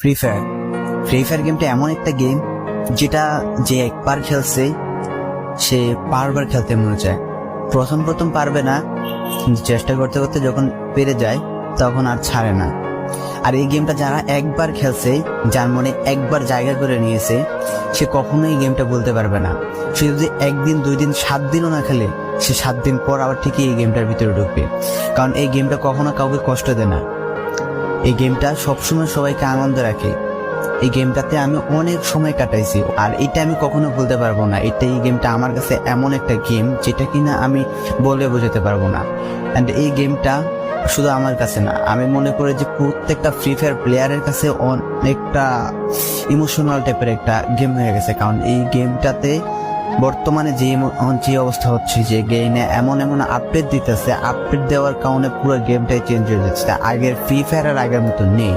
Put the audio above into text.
Free fire গেমটা এমন একটা গেম যেটা যে একবার খেলছে সে বারবার খেলতে মনে চায়। প্রথম পারবে না, চেষ্টা করতে করতে যখন পেরে যায় তখন আর ছাড়ে না। আর এই গেমটা যারা একবার খেলছে, যার মনে একবার জায়গা করে নিয়েছে, সে কখনোই এই গেমটা বলতে পারবে না। সে যদি 1 দিন 2 দিন 7 দিনও না খেলে, সে 7 দিন পর আবার ঠিকই এই গেমটার ভিতরে ঢুকবে। কারণ এই গেমটা কখনো কাউকে কষ্ট দেয় না। এই গেমটা সবসময় সবাইকে আনন্দ রাখে। এই গেমটাতে আমি অনেক সময় কাটাইছি, আর এটা আমি কখনো বলতে পারবো না। এই গেমটা আমার কাছে এমন একটা গেম যেটা কিনা আমি বলে বোঝাতে পারবো না। অ্যান্ড এই গেমটা শুধু আমার কাছে না, আমি মনে করি যে প্রত্যেকটা ফ্রি ফায়ার প্লেয়ারের কাছে অনেকটা ইমোশনাল টাইপের একটা গেম হয়ে গেছে। কারণ এই গেমটাতে বর্তমানে যে অবস্থা হচ্ছে, যে গেমে এমন আপডেট দিতেছে, আপডেট দেওয়ার কারণে পুরো গেমটাই চেঞ্জ হয়ে যাচ্ছে। আগের ফ্রি ফায়ার আর আগের মতো নেই।